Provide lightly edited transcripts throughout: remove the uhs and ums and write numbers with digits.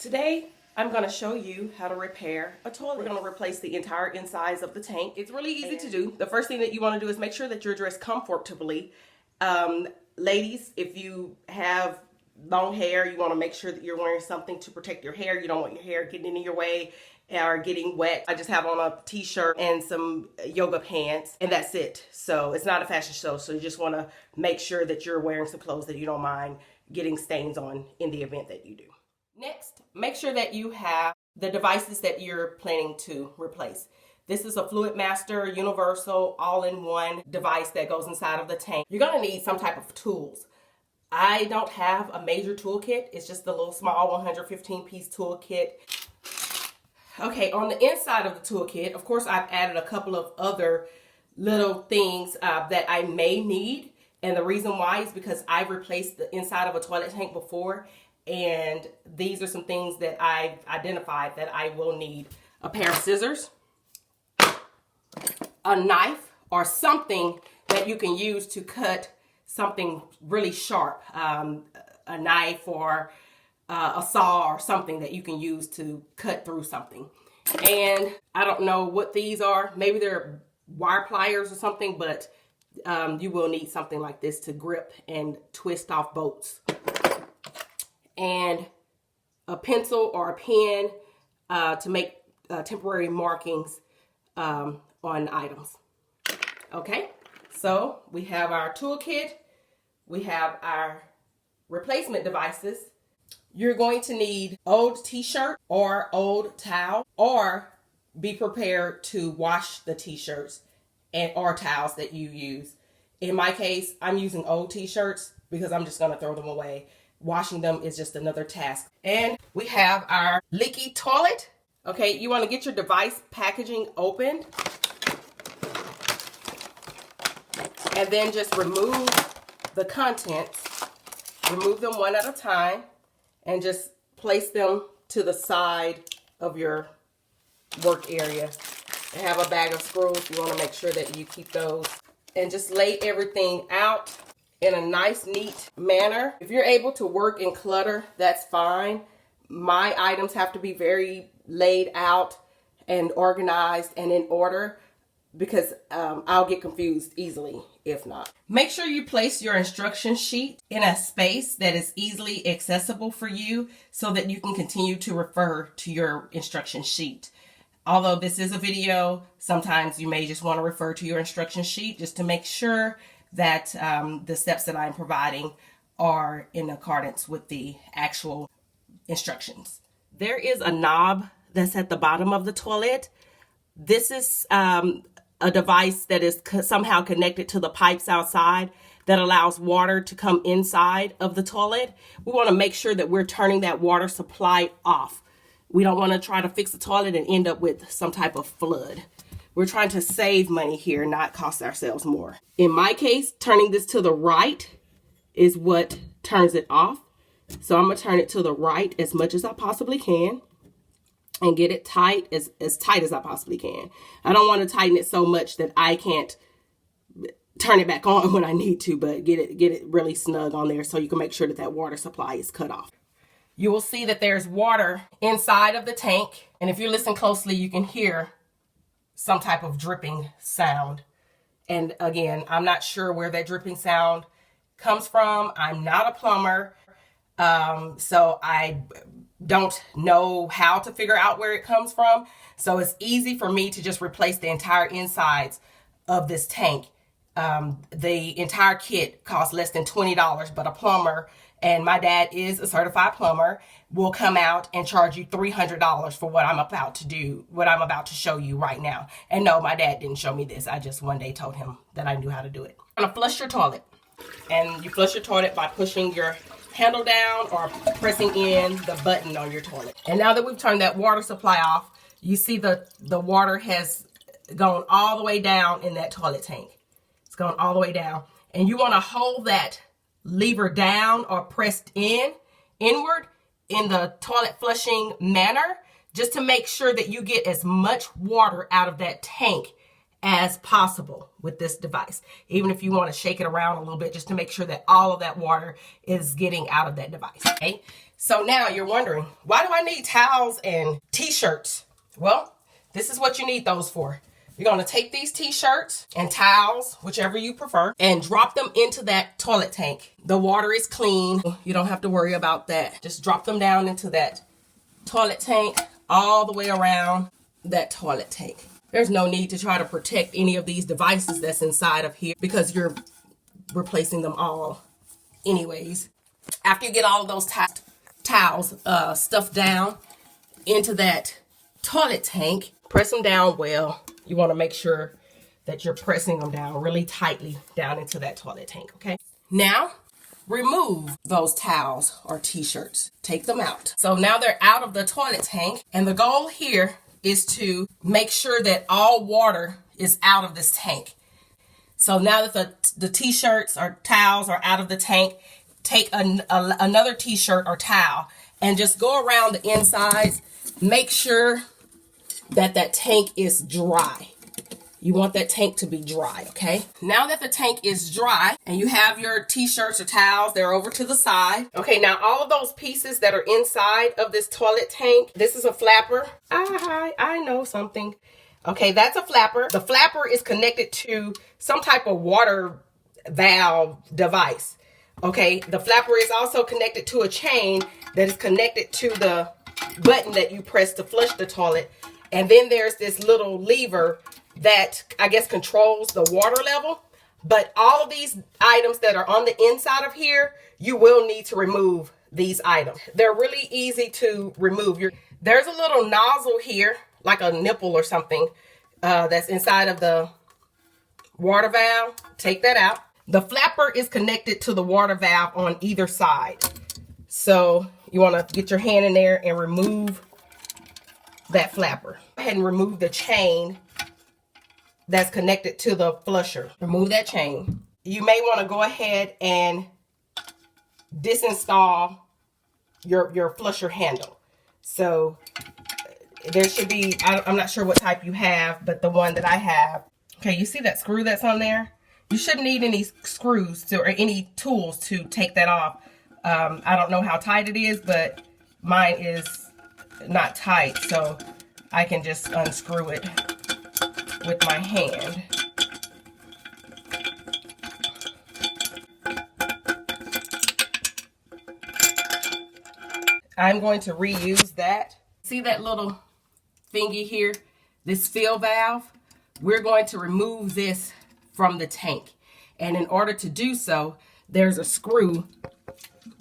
Today, I'm going to show you how to repair a toilet. We're going to replace the entire insides of the tank. It's really easy to do. The first thing that you want to do is make sure that you're dressed comfortably. Ladies, if you have long hair, you want to make sure that you're wearing something to protect your hair. You don't want your hair getting in your way or getting wet. I just have on a t-shirt and some yoga pants, and that's it. So it's not a fashion show, so you just want to make sure that you're wearing some clothes that you don't mind getting stains on in the event that you do. Next, make sure that you have the devices that you're planning to replace. This is a Fluidmaster Universal all-in-one device that goes inside of the tank. You're going to need some type of tools. I don't have a major toolkit. It's just a little small 115-piece toolkit. Okay, on the inside of the toolkit, of course, I've added a couple of other little things that I may need. And the reason why is because I've replaced the inside of a toilet tank before. And these are some things that I've identified that I will need. A pair of scissors, a knife, or something that you can use to cut something really sharp. A knife or a saw or something that you can use to cut through something. And I don't know what these are. Maybe they're wire pliers or something, but you will need something like this to grip and twist off bolts. And a pencil or a pen to make temporary markings on items. Okay, so we have our toolkit, we have our replacement devices. You're going to need old t-shirt or old towel, or be prepared to wash the t-shirts and or towels that you use. In my case, I'm using old t-shirts because I'm just going to throw them away. Washing them is just another task. And we have our leaky toilet. Okay, you want to get your device packaging opened. And then just remove the contents. Remove them one at a time. And just place them to the side of your work area. And have a bag of screws. You want to make sure that you keep those. And just lay everything out in a nice, neat manner. If you're able to work in clutter, that's fine. My items have to be very laid out and organized and in order because I'll get confused easily if not. Make sure you place your instruction sheet in a space that is easily accessible for you so that you can continue to refer to your instruction sheet. Although this is a video, sometimes you may just want to refer to your instruction sheet just to make sure that the steps that I'm providing are in accordance with the actual instructions. There is a knob that's at the bottom of the toilet. This is a device that is somehow connected to the pipes outside that allows water to come inside of the toilet. We want to make sure that we're turning that water supply off. We don't want to try to fix the toilet and end up with some type of flood. We're trying to save money here, not cost ourselves more. In my case, turning this to the right is what turns it off. So I'm going to turn it to the right as much as I possibly can and get it tight as tight as I possibly can. I don't want to tighten it so much that I can't turn it back on when I need to, but get it really snug on there so you can make sure that that water supply is cut off. You will see that there's water inside of the tank. And if you listen closely, you can hear some type of dripping sound. And again, I'm not sure where that dripping sound comes from. I'm not a plumber, so I don't know how to figure out where it comes from. So it's easy for me to just replace the entire insides of this tank. The entire kit costs less than $20, but a plumber, and my dad is a certified plumber, will come out and charge you $300 for what I'm about to do, what I'm about to show you right now. And no, my dad didn't show me this. I just one day told him that I knew how to do it. I'm gonna flush your toilet. And you flush your toilet by pushing your handle down or pressing in the button on your toilet. And now that we've turned that water supply off, you see the water has gone all the way down in that toilet tank. It's gone all the way down. And you wanna hold that lever down or pressed inward in the toilet flushing manner, just to make sure that you get as much water out of that tank as possible with this device. Even if you want to shake it around a little bit, just to make sure that all of that water is getting out of that device. Okay, So now you're wondering, why do I need towels and t-shirts? Well, this is what you need those for. You're going to take these t-shirts and towels, whichever you prefer, and drop them into that toilet tank. The water is clean. You don't have to worry about that. Just drop them down into that toilet tank all the way around that toilet tank. There's no need to try to protect any of these devices that's inside of here because you're replacing them all anyways. After you get all of those towels stuffed down into that toilet tank, press them down well. You want to make sure that you're pressing them down really tightly down into that toilet tank, okay? Now, remove those towels or t-shirts. Take them out. So now they're out of the toilet tank, and the goal here is to make sure that all water is out of this tank. So now that the t-shirts or towels are out of the tank, take another t-shirt or towel and just go around the insides. Make sure that that tank is dry. You want that tank to be dry, okay? Now that the tank is dry and you have your t-shirts or towels, they're over to the side. Okay, now all of those pieces that are inside of this toilet tank, this is a flapper. I know something. Okay, that's a flapper. The flapper is connected to some type of water valve device. Okay, the flapper is also connected to a chain that is connected to the button that you press to flush the toilet. And then there's this little lever that I guess controls the water level. But all of these items that are on the inside of here, you will need to remove these items. They're really easy to remove. There's a little nozzle here, like a nipple or something, that's inside of the water valve. Take that out. The flapper is connected to the water valve on either side. So you want to get your hand in there and remove that flapper. Go ahead and remove the chain that's connected to the flusher. Remove that chain. You may want to go ahead and disinstall your flusher handle. So there should be, I'm not sure what type you have, but the one that I have. Okay, you see that screw that's on there? You shouldn't need any screws or any tools to take that off. I don't know how tight it is, but mine is not tight, so I can just unscrew it with my hand. I'm going to reuse that. See that little thingy here? This fill valve? We're going to remove this from the tank. And in order to do so, there's a screw.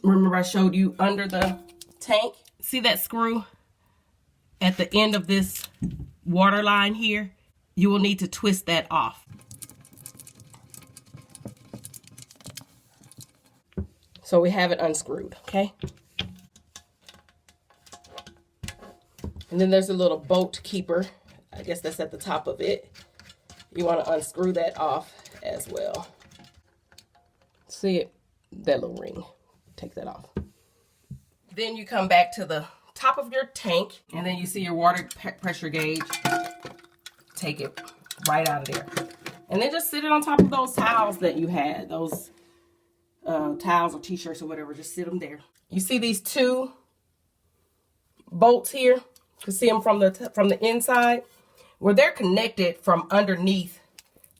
Remember I showed you under the tank? See that screw at the end of this water line here? You will need to twist that off. So we have it unscrewed, okay? And then there's a little bolt keeper. I guess that's at the top of it. You want to unscrew that off as well. See it? That little ring. Take that off. Then you come back to the top of your tank, and then you see your water pressure gauge. Take it right out of there. And then just sit it on top of those towels that you had. Those towels or t-shirts or whatever. Just sit them there. You see these two bolts here? You can see them from the inside. Well, they're connected from underneath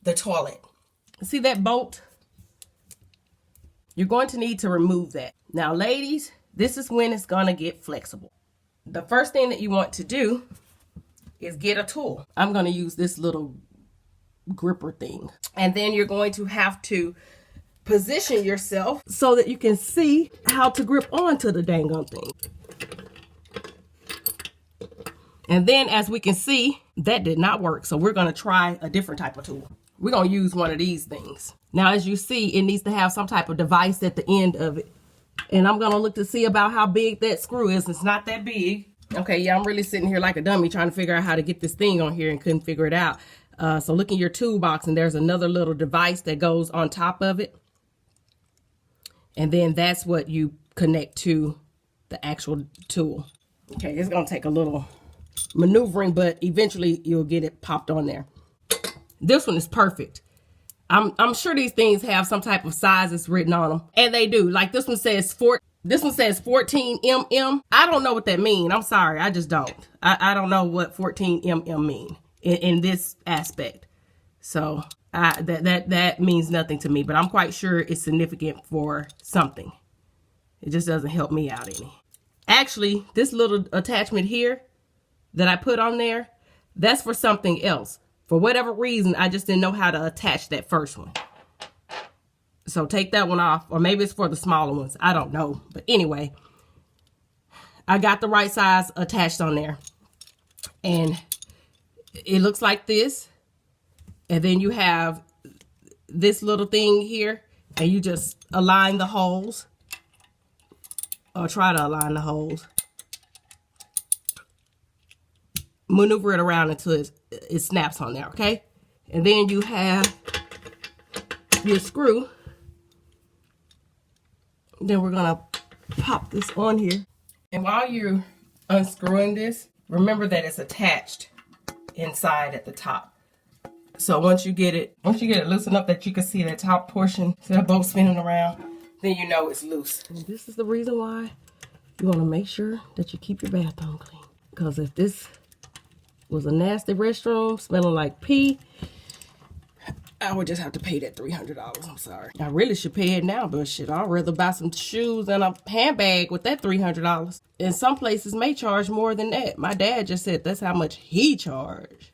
the toilet. See that bolt? You're going to need to remove that. Now, ladies, this is when it's going to get flexible. The first thing that you want to do is get a tool. I'm going to use this little gripper thing. And then you're going to have to position yourself so that you can see how to grip onto the dang on thing. And then as we can see, that did not work. So we're going to try a different type of tool. We're going to use one of these things. Now, as you see, it needs to have some type of device at the end of it. And I'm going to look to see about how big that screw is. It's not that big. Okay, yeah, I'm really sitting here like a dummy trying to figure out how to get this thing on here and couldn't figure it out. So look in your toolbox, and there's another little device that goes on top of it. And then that's what you connect to the actual tool. Okay, it's going to take a little maneuvering, but eventually you'll get it popped on there. This one is perfect. I'm sure these things have some type of sizes written on them, and they do. Like this one says This one says 14 mm. I don't know what that means. I'm sorry. I just don't. I don't know what 14 mm mean in this aspect. So that means nothing to me, but I'm quite sure it's significant for something. It just doesn't help me out any. Actually, this little attachment here that I put on there, that's for something else. For whatever reason, I just didn't know how to attach that first one. So take that one off, or maybe it's for the smaller ones. I don't know. But anyway, I got the right size attached on there. And it looks like this. And then you have this little thing here, and you just align the holes, or try to align the holes. Maneuver it around until it snaps on there, okay? And then you have your screw. Then we're gonna pop this on here. And while you're unscrewing this, remember that it's attached inside at the top. So once you get it loosened up that you can see that top portion, see the bolt spinning around, then you know it's loose. And this is the reason why you want to make sure that you keep your bathroom clean. Because if this was a nasty restroom smelling like pee, I would just have to pay that $300. I'm sorry. I really should pay it now, but shit, I'd rather buy some shoes and a handbag with that $300. And some places may charge more than that. My dad just said that's how much he charged.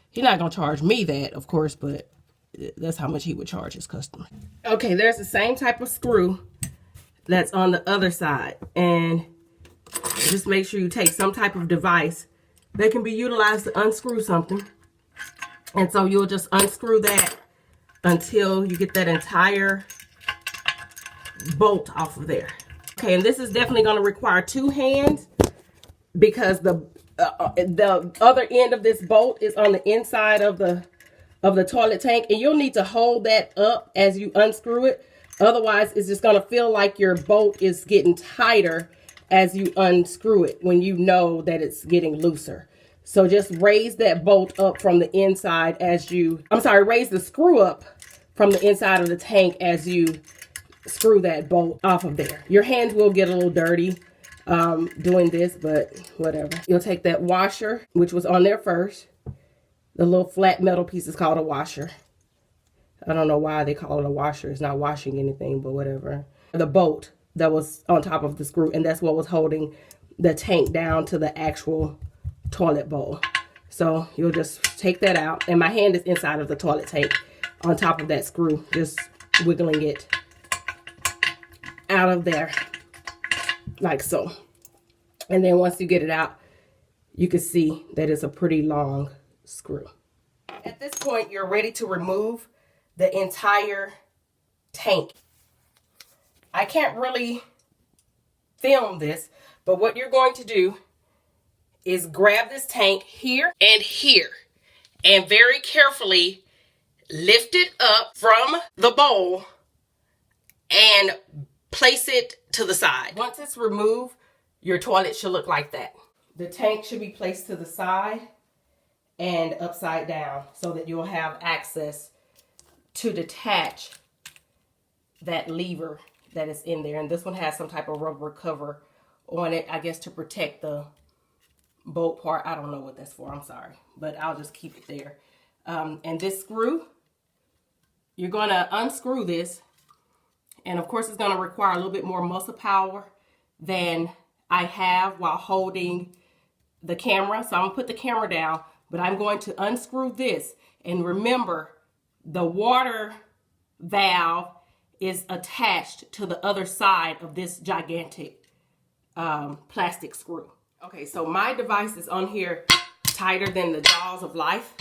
He's not going to charge me that, of course, but that's how much he would charge his customer. Okay, there's the same type of screw that's on the other side. And just make sure you take some type of device that can be utilized to unscrew something. And so you'll just unscrew that until you get that entire bolt off of there. Okay, and this is definitely going to require 2 hands because the other end of this bolt is on the inside of the toilet tank, and you'll need to hold that up as you unscrew it. Otherwise, it's just going to feel like your bolt is getting tighter as you unscrew it when you know that it's getting looser. So just raise that bolt up from the inside as you, raise the screw up from the inside of the tank as you screw that bolt off of there. Your hands will get a little dirty doing this, but whatever. You'll take that washer, which was on there first. The little flat metal piece is called a washer. I don't know why they call it a washer. It's not washing anything, but whatever. The bolt that was on top of the screw, and that's what was holding the tank down to the actual toilet bowl. So you'll just take that out, and my hand is inside of the toilet tank on top of that screw, just wiggling it out of there like so. And then once you get it out, you can see that it's a pretty long screw. At this point, you're ready to remove the entire tank. I can't really film this, but what you're going to do is grab this tank here and very carefully lift it up from the bowl and place it to the side. Once it's removed, your toilet should look like that. The tank should be placed to the side and upside down so that you'll have access to detach that lever that is in there. And this one has some type of rubber cover on it, I guess to protect the bolt part. I don't know what that's for, I'm sorry, but I'll just keep it there. And this screw, you're going to unscrew this, and of course it's going to require a little bit more muscle power than I have while holding the camera. So I'm gonna put the camera down, but I'm going to unscrew this, and remember the water valve is attached to the other side of this gigantic plastic screw. Okay, so my device is on here tighter than the jaws of life.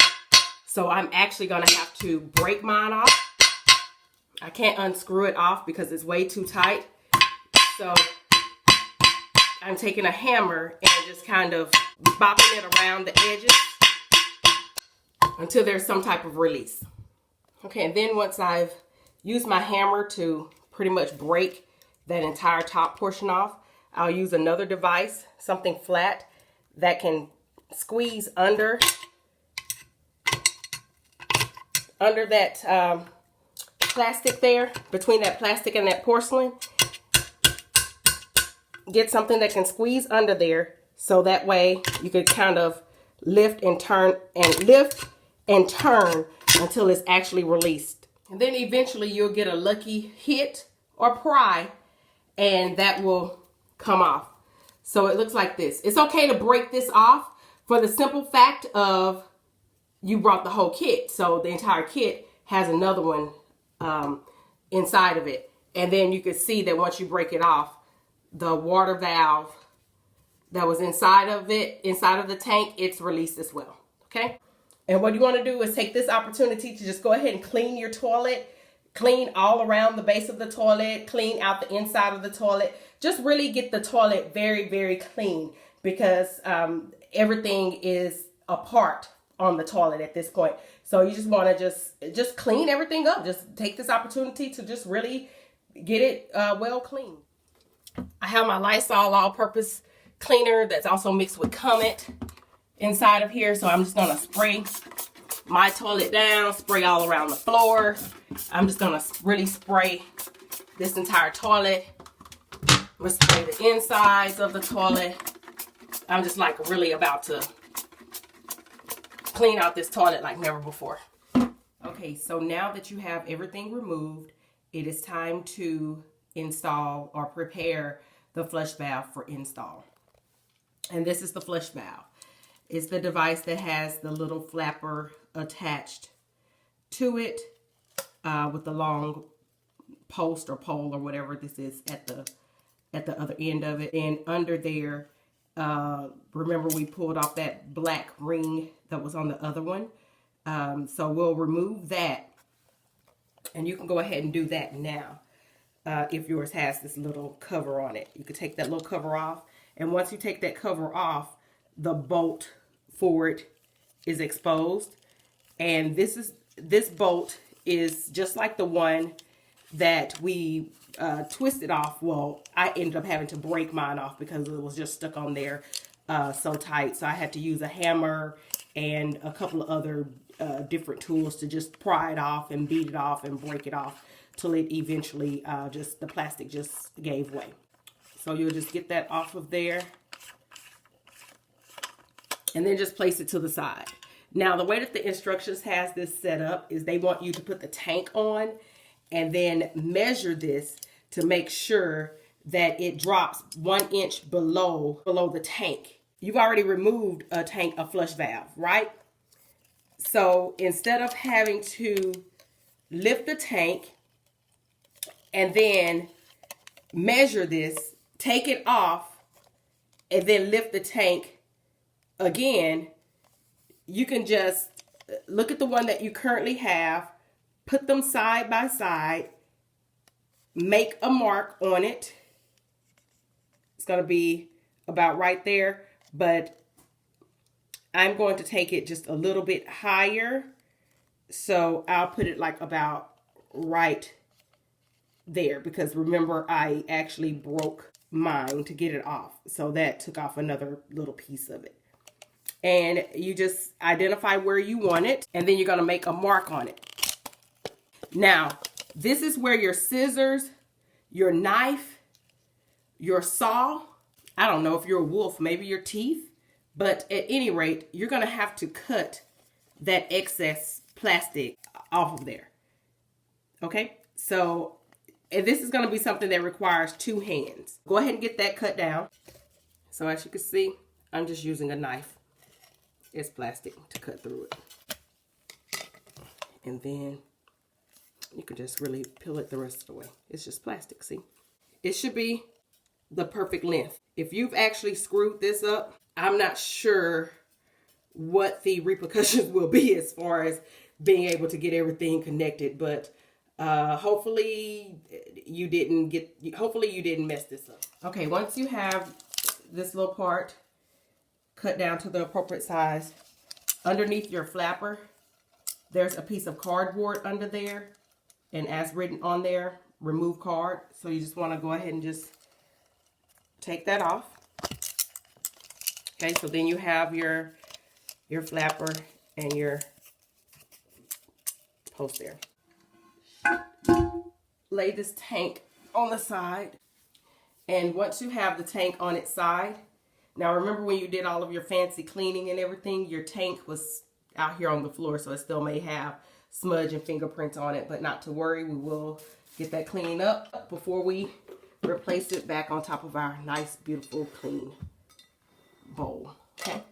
So I'm actually gonna have to break mine off. I can't unscrew it off because it's way too tight. So I'm taking a hammer and just kind of bopping it around the edges until there's some type of release. Okay, and then once I've used my hammer to pretty much break that entire top portion off, I'll use another device, something flat that can squeeze under that plastic there, between that plastic and that porcelain. get something that can squeeze under there, so that way you can kind of lift and turn until it's actually released. And then eventually you'll get a lucky hit or pry, and that will come off. So it looks like this. It's okay to break this off for the simple fact of you brought the whole kit. So the entire kit has another one inside of it. And then you can see that once you break it off, the water valve that was inside of the tank, it's released as well. Okay? And what you want to do is take this opportunity to just go ahead and clean your toilet. Clean all around the base of the toilet. Clean out the inside of the toilet. Just really get the toilet very, very clean, because everything is apart on the toilet at this point. So you just want to just clean everything up. Just take this opportunity to just really get it well clean. I have my Lysol all-purpose cleaner that's also mixed with Comet inside of here. So I'm just going to spray my toilet down, spray all around the floor. I'm just going to really spray this entire toilet. I'm going to spray the insides of the toilet. I'm just like really about to clean out this toilet like never before. Okay, so now that you have everything removed, it is time to install or prepare the flush valve for install. And this is the flush valve. It's the device that has the little flapper attached to it with the long post or pole or whatever this is at the other end of it. And under there, remember we pulled off that black ring that was on the other one. So we'll remove that, and you can go ahead and do that now. If yours has this little cover on it, you can take that little cover off. And once you take that cover off, the bolt for it is exposed. And this bolt is just like the one that we twisted off. Well, I ended up having to break mine off because it was just stuck on there so tight. So I had to use a hammer and a couple of other different tools to just pry it off and beat it off and break it off till it eventually the plastic just gave way. So you'll just get that off of there and then just place it to the side. Now, the way that the instructions has this set up is they want you to put the tank on and then measure this to make sure that it drops 1 inch below the tank. You've already removed a flush valve, right? So instead of having to lift the tank and then measure this, take it off, and then lift the tank again, you can just look at the one that you currently have, put them side by side, make a mark on it. It's going to be about right there, but I'm going to take it just a little bit higher. So I'll put it like about right there, because remember I actually broke mine to get it off. So that took off another little piece of it. And you just identify where you want it, and then you're going to make a mark on it. Now, this is where your scissors, your knife, your saw, I don't know if you're a wolf, maybe your teeth, but at any rate, you're going to have to cut that excess plastic off of there. Okay? So, and this is going to be something that requires 2 hands. Go ahead and get that cut down. So as you can see, I'm just using a knife. It's plastic to cut through it. And then you can just really peel it the rest of the way. It's just plastic, see? It should be the perfect length. If you've actually screwed this up, I'm not sure what the repercussions will be as far as being able to get everything connected, but hopefully you didn't mess this up. Okay, once you have this little part cut down to the appropriate size, underneath your flapper, there's a piece of cardboard under there, and as written on there, remove card. So you just want to go ahead and just take that off. Okay, so then you have your flapper and your post there. Lay this tank on the side, And once you have the tank on its side, now remember when you did all of your fancy cleaning and everything, your tank was out here on the floor, so it still may have smudge and fingerprints on it, but not to worry, we will get that cleaned up before we replace it back on top of our nice, beautiful, clean bowl. Okay.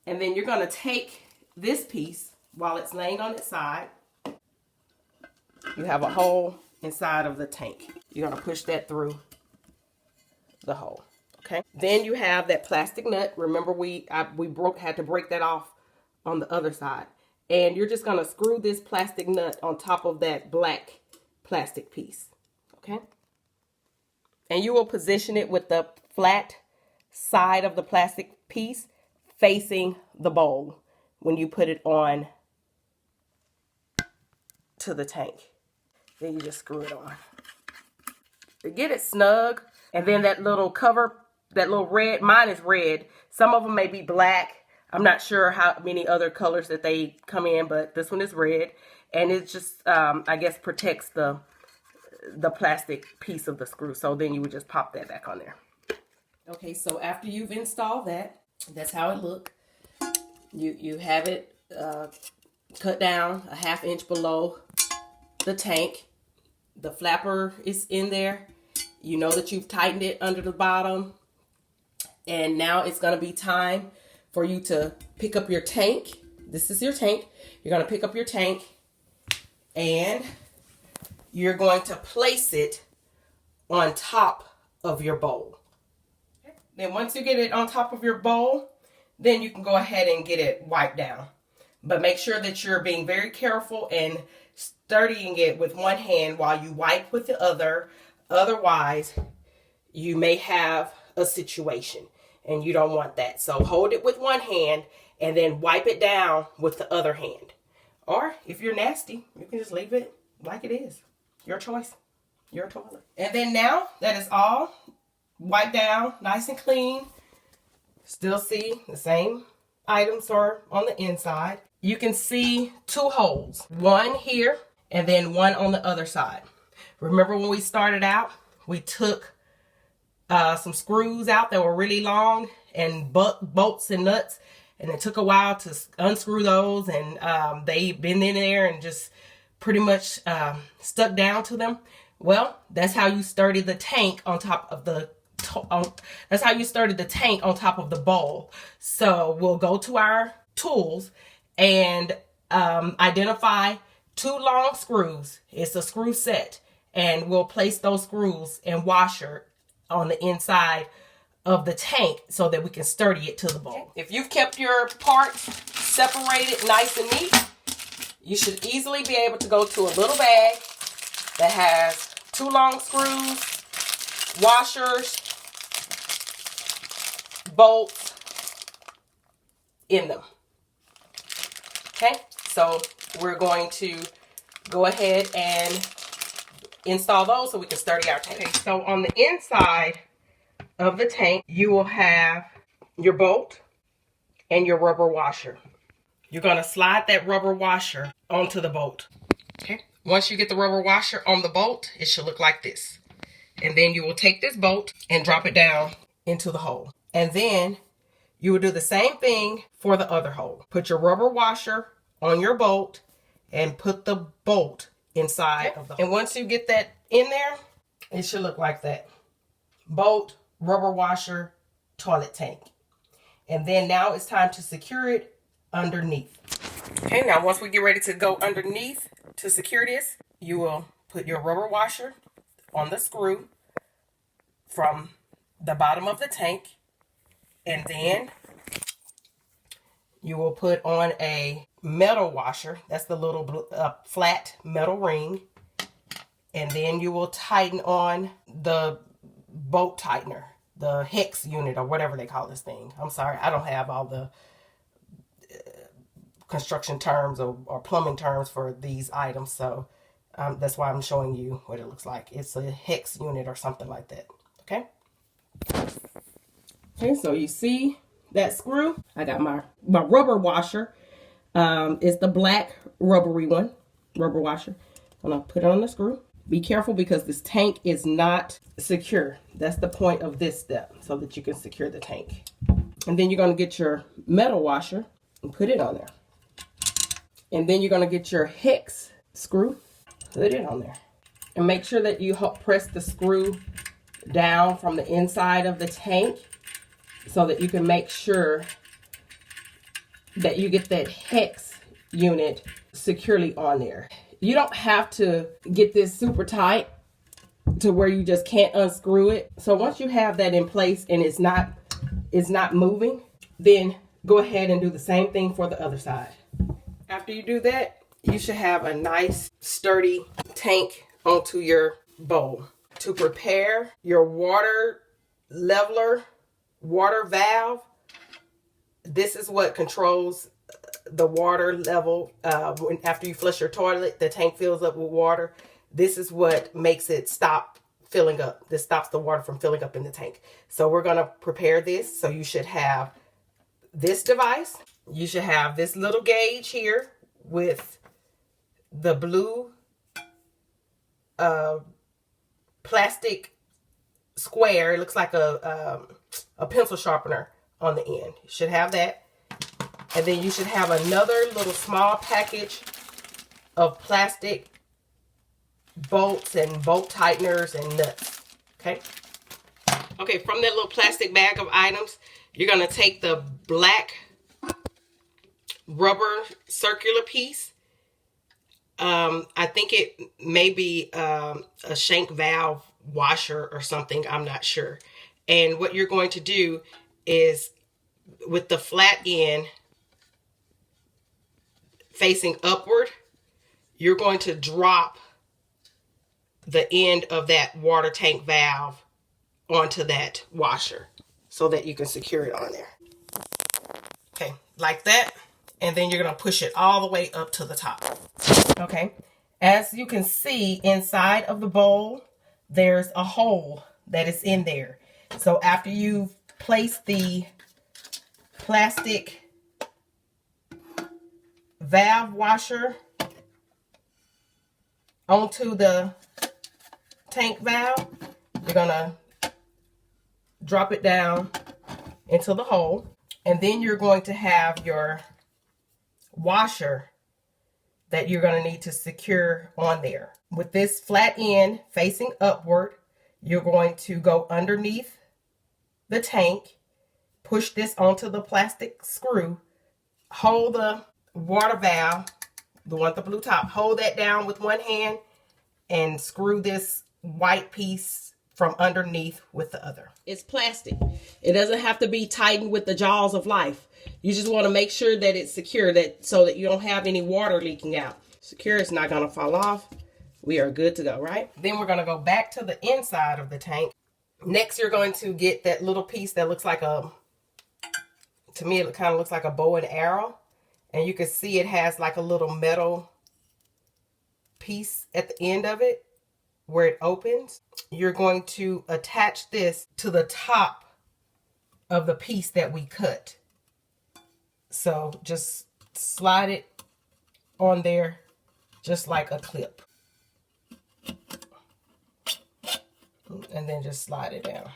And then you're going to take this piece while it's laying on its side. You have a hole inside of the tank. You're going to push that through the hole. Okay. Then you have that plastic nut. Remember we had to break that off on the other side. And you're just going to screw this plastic nut on top of that black plastic piece. Okay. And you will position it with the flat side of the plastic piece facing the bowl when you put it on to the tank. Then you just screw it on. To get it snug, and then that little cover, that little red, mine is red. Some of them may be black. I'm not sure how many other colors that they come in, but this one is red. And it just, I guess, protects the plastic piece of the screw. So then you would just pop that back on there. Okay, so after you've installed that, that's how it looks. You have it cut down a 1/2 inch below the tank. The flapper is in there. You know that you've tightened it under the bottom. And now it's going to be time for you to pick up your tank. This is your tank. You're going to pick up your tank and you're going to place it on top of your bowl. Then once you get it on top of your bowl, then you can go ahead and get it wiped down. But make sure that you're being very careful and steadying it with one hand while you wipe with the other. Otherwise, you may have a situation and you don't want that. So hold it with one hand and then wipe it down with the other hand. Or if you're nasty, you can just leave it like it is. Your choice. Your toilet. And then now that is all wiped down, nice and clean. Still see the same items are on the inside. You can see 2 holes. One here and then one on the other side. Remember when we started out, we took some screws out that were really long and bolts and nuts. And it took a while to unscrew those. And they've been in there and just pretty much stuck down to them. Well, that's how you started the tank on top of the that's how you started the tank on top of the bowl. So we'll go to our tools and identify 2 long screws. It's a screw set, and we'll place those screws and washer on the inside of the tank so that we can sturdy it to the bowl. If you've kept your parts separated nice and neat, you should easily be able to go to a little bag that has 2 long screws, washers, bolts in them. Okay, so we're going to go ahead and install those so we can sturdy our tank. Okay, so on the inside of the tank, you will have your bolt and your rubber washer. You're going to slide that rubber washer onto the bolt. Okay, once you get the rubber washer on the bolt, it should look like this. And then you will take this bolt and drop it down into the hole. And then you will do the same thing for the other hole. Put your rubber washer on your bolt and put the bolt inside of the hole. And once you get that in there, it should look like that. Bolt, rubber washer, toilet tank. And then now it's time to secure it underneath. Okay, now once we get ready to go underneath to secure this, you will put your rubber washer on the screw from the bottom of the tank. And then you will put on a metal washer. That's the little flat metal ring. And then you will tighten on the bolt tightener, the hex unit or whatever they call this thing. I'm sorry, I don't have all the construction terms or plumbing terms for these items. So that's why I'm showing you what it looks like. It's a hex unit or something like that. Okay. Okay, so you see that screw? I got my rubber washer. It's the black rubbery one, rubber washer. I'm gonna put it on the screw. Be careful because this tank is not secure. That's the point of this step, so that you can secure the tank. And then you're going to get your metal washer and put it on there. And then you're going to get your hex screw, put it on there. And make sure that you press the screw down from the inside of the tank so that you can make sure that you get that hex unit securely on there. You don't have to get this super tight to where you just can't unscrew it. So once you have that in place and it's not moving, then go ahead and do the same thing for the other side. After you do that, you should have a nice sturdy tank onto your bowl. To prepare your water leveler, water valve, this is what controls the water level. After you flush your toilet, the tank fills up with water. This is what makes it stop filling up. This stops the water from filling up in the tank. So we're going to prepare this. So you should have this device. You should have this little gauge here with the blue plastic square. It looks like a pencil sharpener on the end. You should have that. And then you should have another little small package of plastic bolts and bolt tighteners and nuts. Okay. Okay, from that little plastic bag of items, you're going to take the black rubber circular piece. I think it may be a shank valve washer or something. I'm not sure. And what you're going to do is with the flat end facing upward, you're going to drop the end of that water tank valve onto that washer so that you can secure it on there. Okay, like that. And then you're going to push it all the way up to the top. Okay, as you can see inside of the bowl, there's a hole that is in there. So after you've placed the plastic valve washer onto the tank valve, you're going to drop it down into the hole. And then you're going to have your washer that you're going to need to secure on there. With this flat end facing upward, you're going to go underneath the tank, push this onto the plastic screw, hold the water valve, the one with the blue top, hold that down with one hand and screw this white piece from underneath with the other. It's plastic. It doesn't have to be tightened with the jaws of life. You just want to make sure that it's secure, that so that you don't have any water leaking out. Secure, it's not going to fall off. We are good to go, right? Then we're going to go back to the inside of the tank. Next, you're going to get that little piece that looks like to me, it kind of looks like a bow and arrow. And you can see it has like a little metal piece at the end of it where it opens. You're going to attach this to the top of the piece that we cut. So just slide it on there just like a clip. And then just slide it down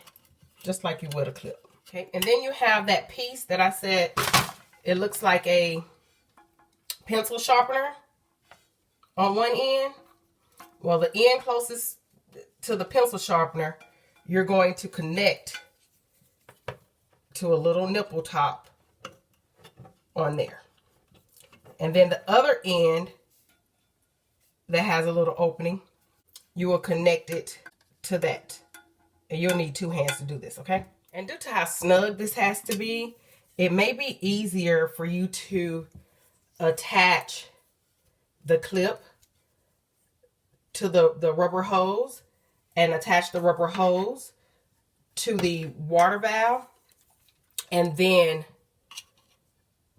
just like you would a clip. Okay, and then you have that piece that I said, it looks like a pencil sharpener on one end. Well, the end closest to the pencil sharpener, you're going to connect to a little nipple top on there. And then the other end that has a little opening, you will connect it to that. And you'll need two hands to do this, okay? And due to how snug this has to be, it may be easier for you to attach the clip to the rubber hose and attach the rubber hose to the water valve and then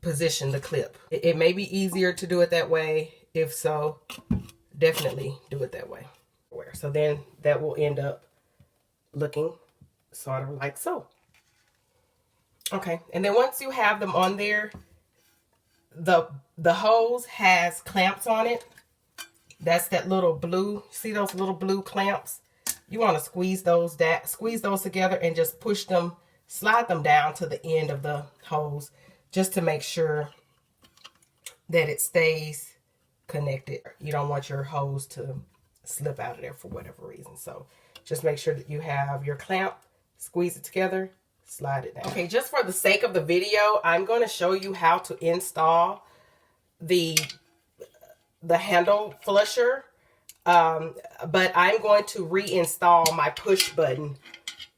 position the clip. It may be easier to do it that way. If so, definitely do it that way. So then that will end up looking sort of like so. Okay, and then once you have them on there, the hose has clamps on it That's that little blue, see those little blue clamps? You want to squeeze those together and just push them, slide them down to the end of the hose just to make sure that it stays connected. You don't want your hose to slip out of there for whatever reason. So just make sure that you have your clamp, squeeze it together, slide it down. Okay, just for the sake of the video, I'm going to show you how to install the handle flusher. But I'm going to reinstall my push button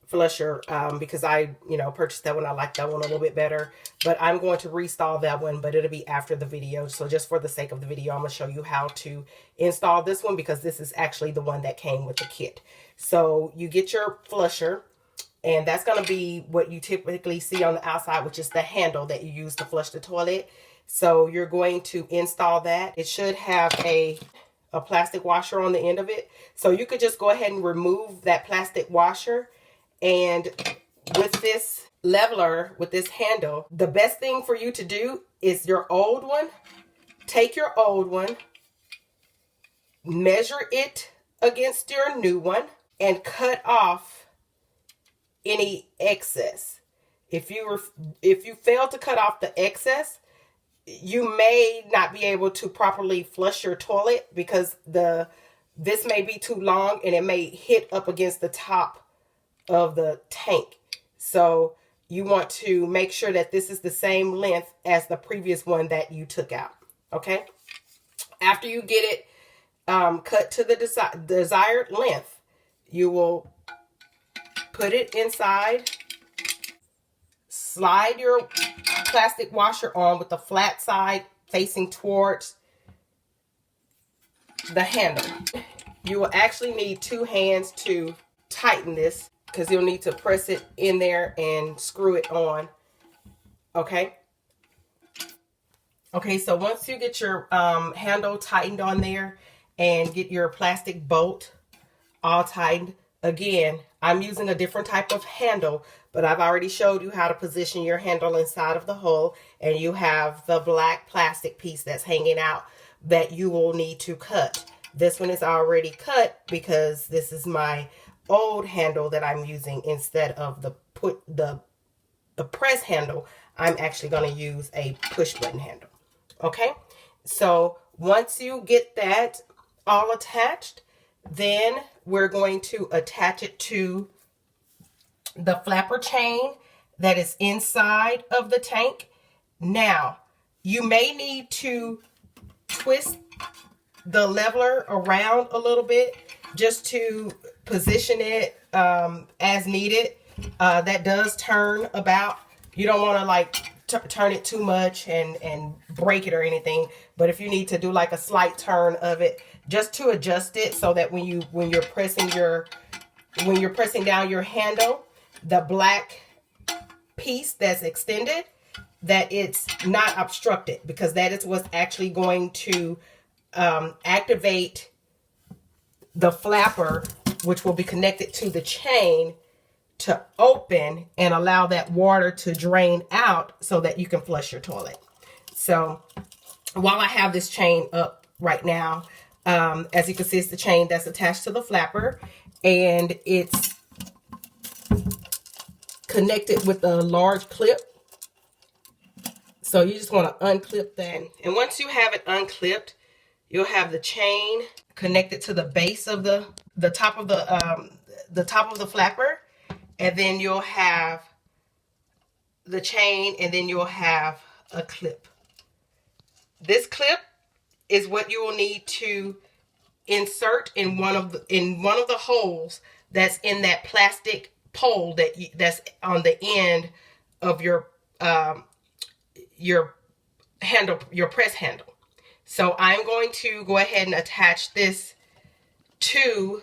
flusher because I, purchased that one. I like that one a little bit better, but I'm going to reinstall that one, but it'll be after the video. So just for the sake of the video, I'm going to show you how to install this one because this is actually the one that came with the kit. So you get your flusher, and that's going to be what you typically see on the outside, which is the handle that you use to flush the toilet. So you're going to install that. It should have a plastic washer on the end of it. So you could just go ahead and remove that plastic washer. And with this leveler, with this handle, the best thing for you to do is your old one. Take your old one, measure it against your new one, and cut off any excess. If you fail to cut off the excess, you may not be able to properly flush your toilet because this may be too long and it may hit up against the top of the tank. So you want to make sure that this is the same length as the previous one that you took out. Okay. After you get it cut to the desired length, you will put it inside, slide your plastic washer on with the flat side facing towards the handle. You will actually need 2 hands to tighten this because you'll need to press it in there and screw it on. Okay. Okay, so once you get your handle tightened on there and get your plastic bolt all tightened, again, I'm using a different type of handle, but I've already showed you how to position your handle inside of the hole, and you have the black plastic piece that's hanging out that you will need to cut. This one is already cut because this is my old handle that I'm using instead of the press handle. I'm actually going to use a push button handle. Okay, so once you get that all attached, then we're going to attach it to the flapper chain that is inside of the tank. Now, you may need to twist the leveler around a little bit just to position it as needed. That does turn about. You don't want to like turn it too much and break it or anything, but if you need to do like a slight turn of it just to adjust it so that when you're pressing down your handle, the black piece that's extended, that it's not obstructed, because that is what's actually going to activate the flapper, which will be connected to the chain, to open and allow that water to drain out so that you can flush your toilet. So while I have this chain up right now, as you can see, it's the chain that's attached to the flapper, and it's connected with a large clip. So you just want to unclip that. And once you have it unclipped, you'll have the chain connected to the base of the top of the flapper. And then you'll have the chain, and then you'll have a clip. This clip is what you will need to insert in one of the holes that's in that plastic pole that's on the end of your handle, your press handle. So I'm going to go ahead and attach this to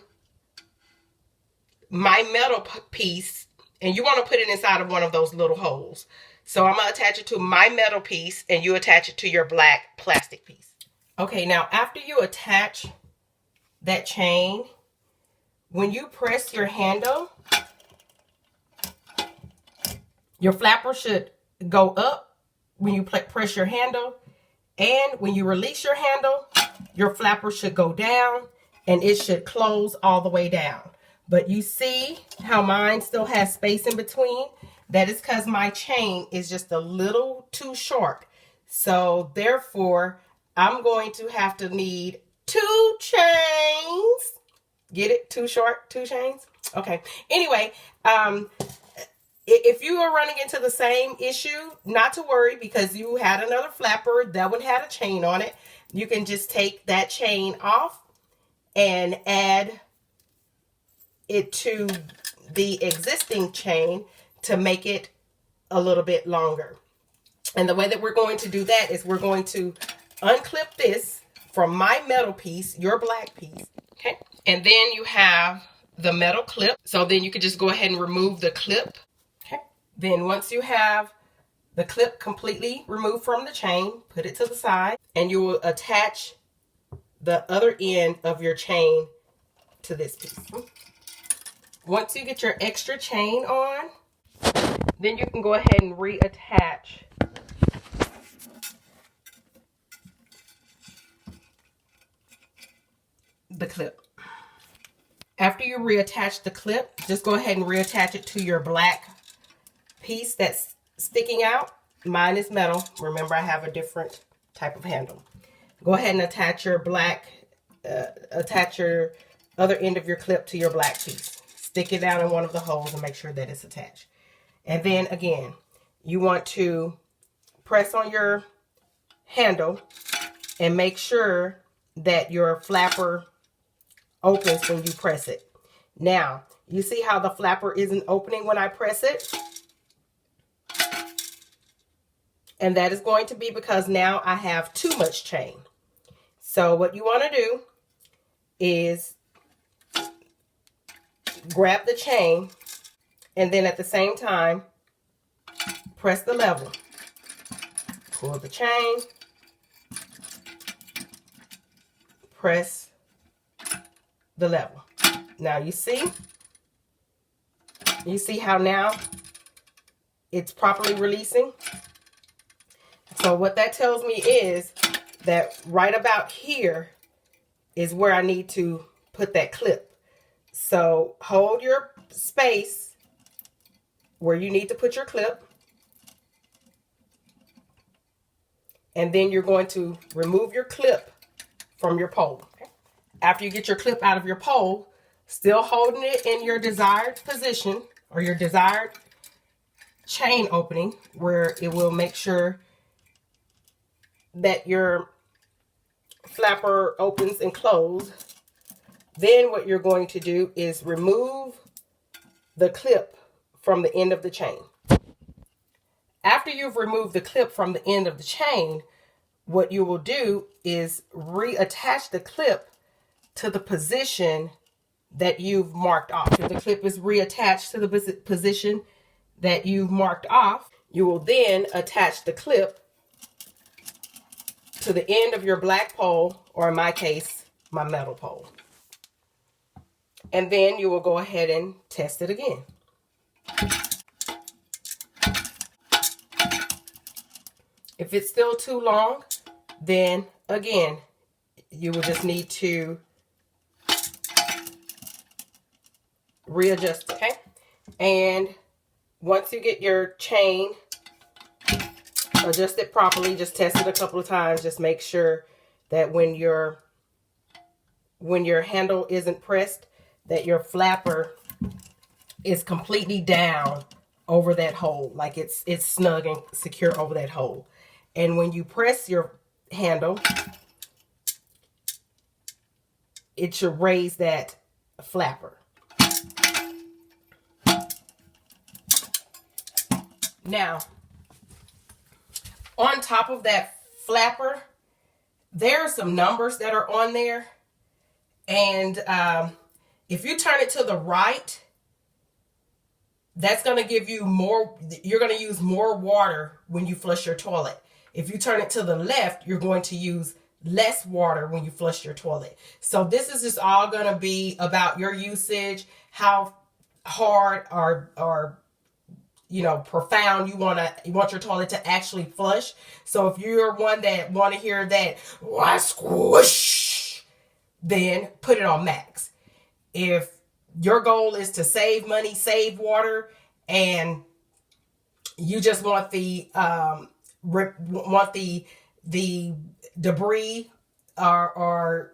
my metal piece, and you want to put it inside of one of those little holes. So I'm going to attach it to my metal piece, and you attach it to your black plastic piece. Okay, now after you attach that chain, when you press your handle, your flapper should go up when you press your handle, And when you release your handle, your flapper should go down and it should close all the way down. But you see how mine still has space in between? That is because my chain is just a little too short. So therefore, I'm going to have to need 2 chains. Get it? Too short? 2 chains? Okay. Anyway, if you are running into the same issue, not to worry, because you had another flapper that one had a chain on it. You can just take that chain off and add it to the existing chain to make it a little bit longer. And the way that we're going to do that is we're going to unclip this from my metal piece, your black piece. Okay. And then you have the metal clip. So then you can just go ahead and remove the clip. Okay. Then once you have the clip completely removed from the chain, put it to the side, and you will attach the other end of your chain to this piece. Once you get your extra chain on, then you can go ahead and reattach the clip. After you reattach the clip, just go ahead and reattach it to your black piece that's sticking out. Mine is metal. Remember, I have a different type of handle. Go ahead and attach your black, attach your other end of your clip to your black piece. Stick it down in one of the holes and make sure that it's attached. And then again, you want to press on your handle and make sure that your flapper opens when you press it. Now, you see how the flapper isn't opening when I press it? And that is going to be because now I have too much chain. So what you want to do is grab the chain and then at the same time, press the lever. Pull the chain, press the lever. Now you see how now it's properly releasing? So what that tells me is that right about here is where I need to put that clip. So hold your space where you need to put your clip. And then you're going to remove your clip from your pole. Okay? After you get your clip out of your pole, still holding it in your desired position or your desired chain opening where it will make sure that your flapper opens and closes. Then what you're going to do is remove the clip from the end of the chain. After you've removed the clip from the end of the chain, what you will do is reattach the clip to the position that you've marked off. If the clip is reattached to the position that you've marked off, you will then attach the clip to the end of your black pole, or in my case, my metal pole. And then you will go ahead and test it again. If it's still too long, then again, you will just need to readjust, okay? And once you get your chain adjust it properly, just test it a couple of times. Just make sure that when your handle isn't pressed, that your flapper is completely down over that hole, like it's snug and secure over that hole. And when you press your handle, it should raise that flapper. Now, on top of that flapper, there are some numbers that are on there. And if you turn it to the right, that's going to give you more, you're going to use more water when you flush your toilet. If you turn it to the left, you're going to use less water when you flush your toilet. So this is just all going to be about your usage, how hard or profound. You want your toilet to actually flush. So if you're one that want to hear that squish, then put it on max. If your goal is to save money, save water, and you just want the debris or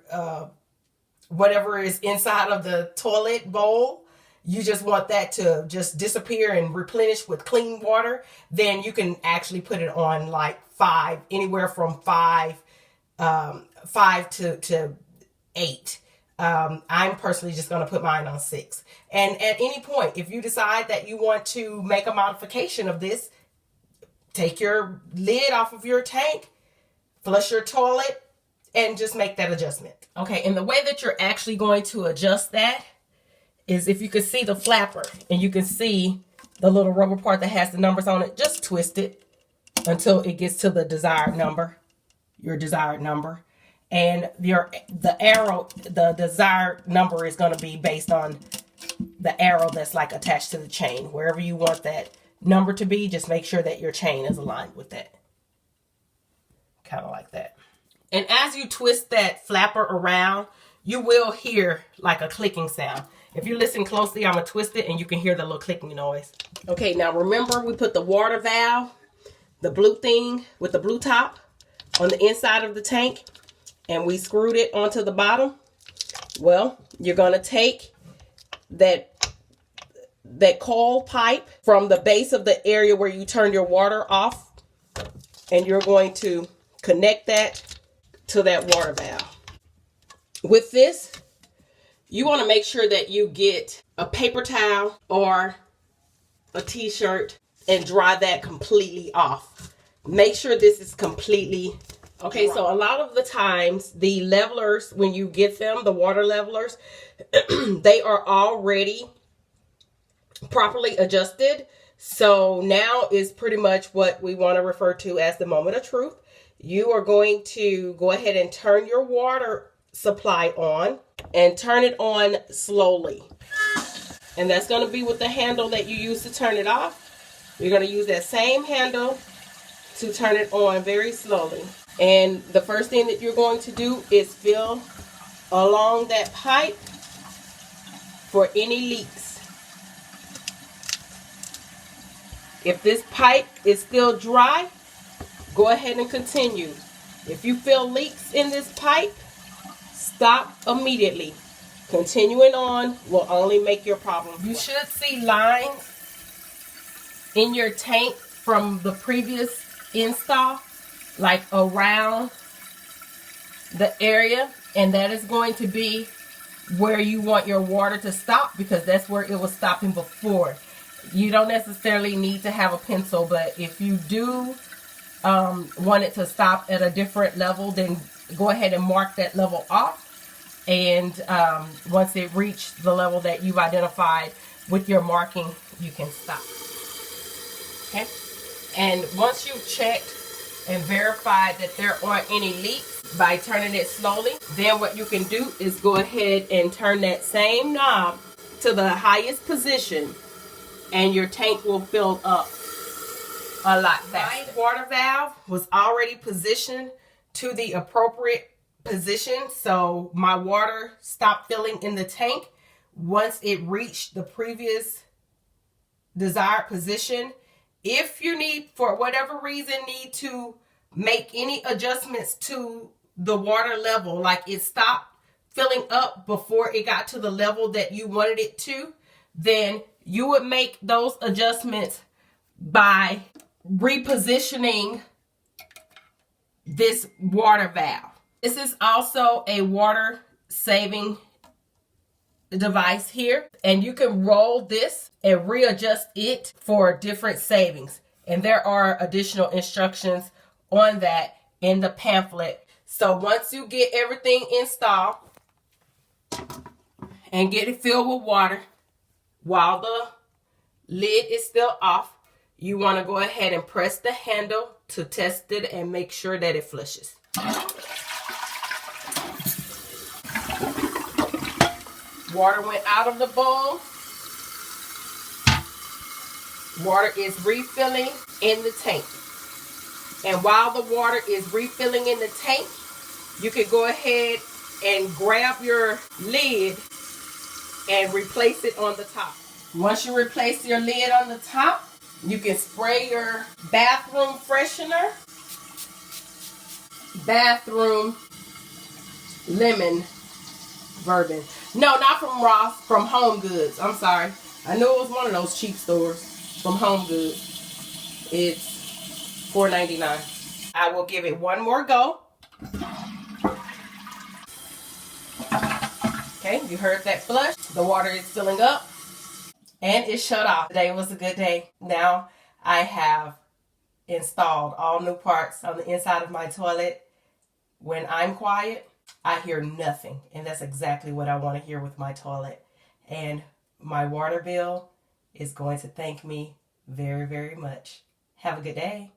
whatever is inside of the toilet bowl, you just want that to just disappear and replenish with clean water, then you can actually put it on like 5, anywhere from 5 to 8. I'm personally just going to put mine on 6. And at any point, if you decide that you want to make a modification of this, take your lid off of your tank, flush your toilet, and just make that adjustment. Okay, and the way that you're actually going to adjust that is, if you can see the flapper and you can see the little rubber part that has the numbers on it, just twist it until it gets to the desired number, your desired number. And the arrow, the desired number is going to be based on the arrow that's like attached to the chain. Wherever you want that number to be, just make sure that your chain is aligned with that. Kind of like that. And as you twist that flapper around, you will hear like a clicking sound. If you listen closely, I'm going to twist it and you can hear the little clicking noise. Okay, now remember we put the water valve, the blue thing with the blue top, on the inside of the tank, and we screwed it onto the bottom. Well, you're going to take that coil pipe from the base of the area where you turn your water off, and you're going to connect that to that water valve. With this, you want to make sure that you get a paper towel or a t-shirt and dry that completely off. Make sure this is completely okay. Dry. So a lot of the times the levelers, when you get them, the water levelers, they are already properly adjusted. So now is pretty much what we want to refer to as the moment of truth. You are going to go ahead and turn your water supply on, and turn it on slowly. And that's going to be with the handle that you use to turn it off. You're going to use that same handle to turn it on very slowly. And the first thing that you're going to do is fill along that pipe for any leaks. If this pipe is still dry, go ahead and continue. If you feel leaks in this pipe, stop immediately. Continuing on will only make your problem worse. You should see lines in your tank from the previous install, like around the area, and that is going to be where you want your water to stop, because that's where it was stopping before. You don't necessarily need to have a pencil, but if you do want it to stop at a different level, then go ahead and mark that level off. And once it reaches the level that you've identified with your marking, you can stop. Okay? And once you've checked and verified that there aren't any leaks by turning it slowly, then what you can do is go ahead and turn that same knob to the highest position, and your tank will fill up a lot faster. My water valve was already positioned to the appropriate position, so my water stopped filling in the tank once it reached the previous desired position. If you need, for whatever reason, need to make any adjustments to the water level, like it stopped filling up before it got to the level that you wanted it to, then you would make those adjustments by repositioning this water valve. This is also a water saving device here, and you can roll this and readjust it for different savings. And there are additional instructions on that in the pamphlet. So once you get everything installed and get it filled with water, while the lid is still off, you want to go ahead and press the handle to test it and make sure that it flushes. Water went out of the bowl. Water is refilling in the tank. And while the water is refilling in the tank, you can go ahead and grab your lid and replace it on the top. Once you replace your lid on the top, you can spray your bathroom freshener, bathroom lemon verbena. No, not from Ross, from Home Goods. I'm sorry. I knew it was one of those cheap stores. From Home Goods. It's $4.99. I will give it one more go. Okay, you heard that flush. The water is filling up and it shut off. Today was a good day. Now I have installed all new parts on the inside of my toilet. When I'm quiet, I hear nothing. And that's exactly what I want to hear with my toilet. And my water bill is going to thank me very, very much. Have a good day.